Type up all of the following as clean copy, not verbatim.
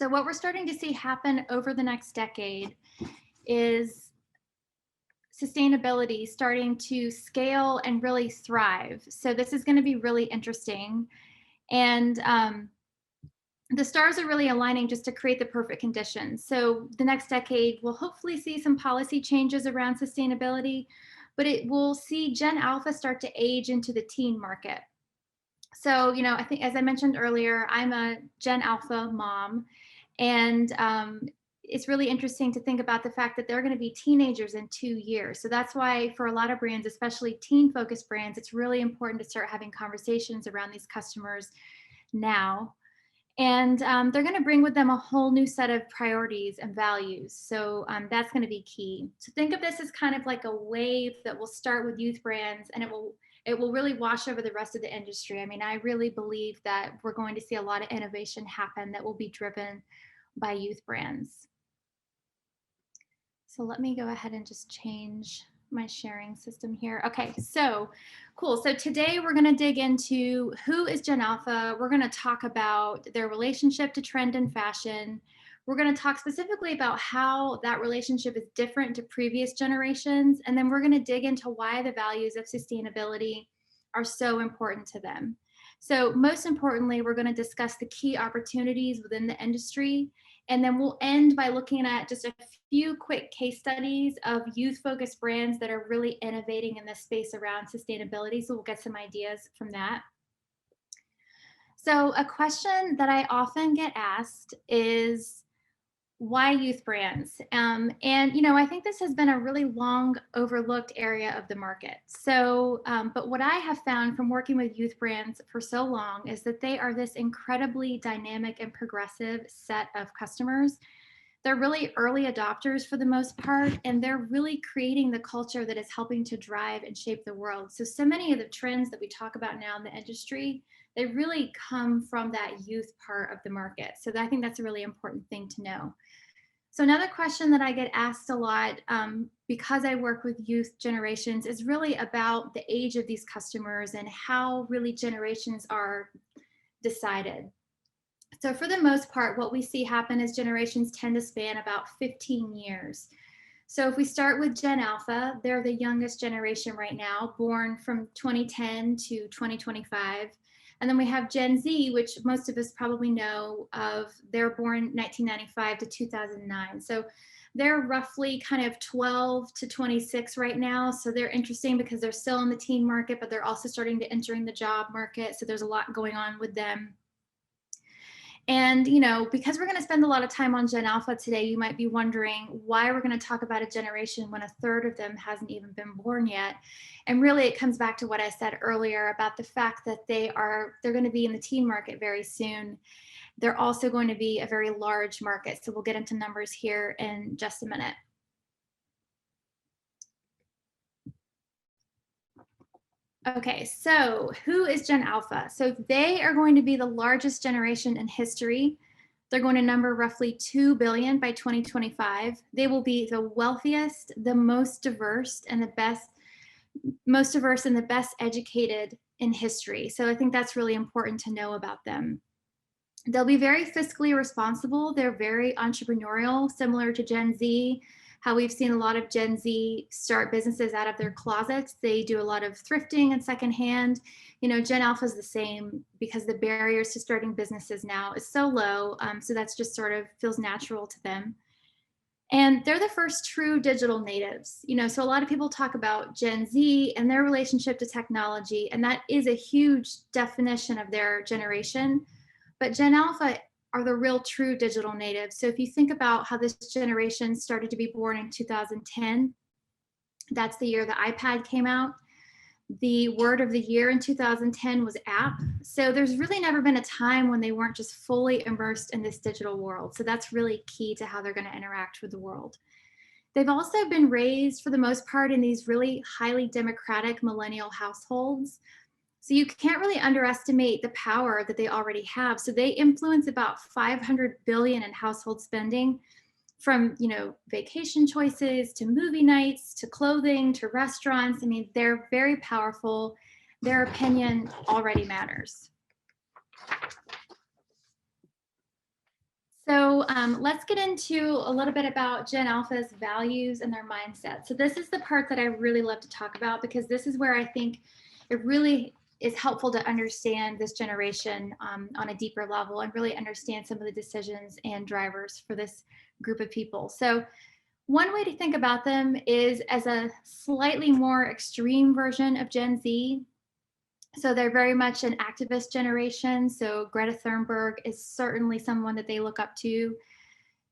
So what we're starting to see happen over the next decade is sustainability starting to scale and really thrive. So this is going to be really interesting. And the stars are really aligning just to create the perfect conditions. So the next decade will hopefully see some policy changes around sustainability, but it will see Gen Alpha start to age into the teen market. So, I think, as I mentioned earlier, I'm a Gen Alpha mom, and it's really interesting to think about the fact that they're going to be teenagers in 2 years. So that's why for a lot of brands, especially teen focused brands, it's really important to start having conversations around these customers now. And they're going to bring with them a whole new set of priorities and values. So that's going to be key. So think of this as kind of like a wave that will start with youth brands, and it will really wash over the rest of the industry. I mean, I really believe that we're going to see a lot of innovation happen that will be driven by youth brands. So let me go ahead and just change my sharing system here. Okay, so cool. So today we're going to dig into who is Gen Alpha. We're going to talk about their relationship to trend and fashion. We're going to talk specifically about how that relationship is different to previous generations. And then we're going to dig into why the values of sustainability are so important to them. So most importantly, we're going to discuss the key opportunities within the industry. And then we'll end by looking at just a few quick case studies of youth-focused brands that are really innovating in this space around sustainability. So we'll get some ideas from that. So a question that I often get asked is, why youth brands? And, I think this has been a really long overlooked area of the market. So, but what I have found from working with youth brands for so long is that they are this incredibly dynamic and progressive set of customers. They're really early adopters for the most part, and they're really creating the culture that is helping to drive and shape the world. So many of the trends that we talk about now in the industry, they really come from that youth part of the market. So I think that's a really important thing to know. So another question that I get asked a lot, because I work with youth generations, is really about the age of these customers and how really generations are decided. So for the most part, what we see happen is generations tend to span about 15 years. So if we start with Gen Alpha, they're the youngest generation right now, born from 2010 to 2025. And then we have Gen Z, which most of us probably know of. They're born 1995 to 2009. So they're roughly kind of 12 to 26 right now. So they're interesting because they're still in the teen market, but they're also starting to enter in the job market. So there's a lot going on with them. And, because we're going to spend a lot of time on Gen Alpha today, you might be wondering why we're going to talk about a generation when a third of them hasn't even been born yet. And really, it comes back to what I said earlier about the fact that they're going to be in the teen market very soon. They're also going to be a very large market. So we'll get into numbers here in just a minute. Okay, so who is Gen Alpha? So they are going to be the largest generation in history. They're going to number roughly 2 billion by 2025. They will be the wealthiest, the most diverse, and the best educated in history. So I think that's really important to know about them. They'll be very fiscally responsible. They're very entrepreneurial, similar to Gen Z. How we've seen a lot of Gen Z start businesses out of their closets. They do a lot of thrifting and secondhand. Gen Alpha is the same because the barriers to starting businesses now is so low. So that's just sort of feels natural to them. And they're the first true digital natives. So a lot of people talk about Gen Z and their relationship to technology, and that is a huge definition of their generation. But Gen Alpha are the real true digital natives. So if you think about how this generation started to be born in 2010, that's the year the iPad came out. The word of the year in 2010 was app. So there's really never been a time when they weren't just fully immersed in this digital world. So that's really key to how they're going to interact with the world. They've also been raised, for the most part, in these really highly democratic millennial households. So you can't really underestimate the power that they already have. So they influence about 500 billion in household spending, from vacation choices to movie nights to clothing to restaurants. I mean, they're very powerful. Their opinion already matters. So let's get into a little bit about Gen Alpha's values and their mindset. So this is the part that I really love to talk about because this is where I think it really is helpful to understand this generation on a deeper level and really understand some of the decisions and drivers for this group of people. So one way to think about them is as a slightly more extreme version of Gen Z. So they're very much an activist generation. So Greta Thunberg is certainly someone that they look up to.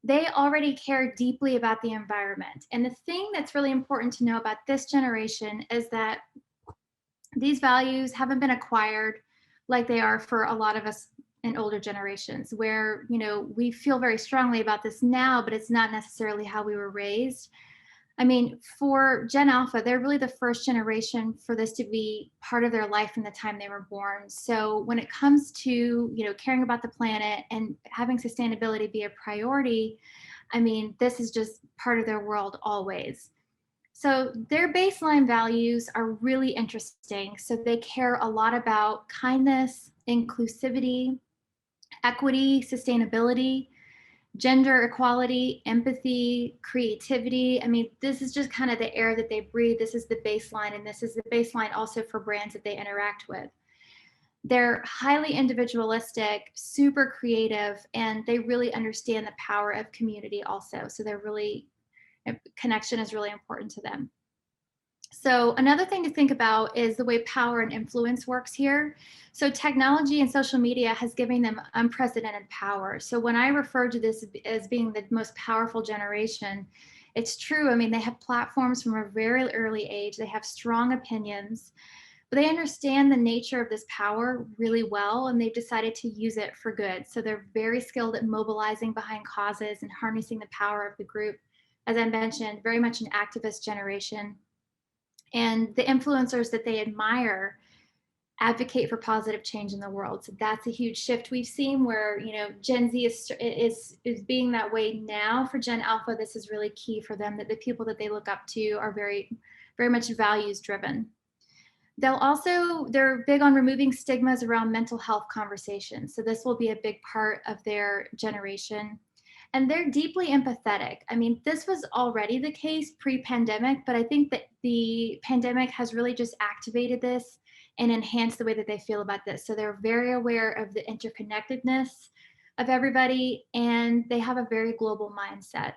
They already care deeply about the environment. And the thing that's really important to know about this generation is that these values haven't been acquired like they are for a lot of us in older generations, where we feel very strongly about this now, but it's not necessarily how we were raised. I mean, for Gen Alpha, they're really the first generation for this to be part of their life from the time they were born. So when it comes to, caring about the planet and having sustainability be a priority, I mean, this is just part of their world always. So their baseline values are really interesting. So they care a lot about kindness, inclusivity, equity, sustainability, gender equality, empathy, creativity. I mean, this is just kind of the air that they breathe. This is the baseline, and this is the baseline also for brands that they interact with. They're highly individualistic, super creative, and they really understand the power of community also. So they're really, connection is really important to them. So another thing to think about is the way power and influence works here. So technology and social media has given them unprecedented power. So when I refer to this as being the most powerful generation, it's true. I mean, they have platforms from a very early age. They have strong opinions, but they understand the nature of this power really well, and they've decided to use it for good. So they're very skilled at mobilizing behind causes and harnessing the power of the group. As I mentioned, very much an activist generation, and the influencers that they admire advocate for positive change in the world. So that's a huge shift we've seen where, Gen Z is being that way now. For Gen Alpha, this is really key for them, that the people that they look up to are very, very much values driven. They're big on removing stigmas around mental health conversations. So this will be a big part of their generation. And they're deeply empathetic. I mean, this was already the case pre-pandemic, but I think that the pandemic has really just activated this and enhanced the way that they feel about this. So they're very aware of the interconnectedness of everybody, and they have a very global mindset.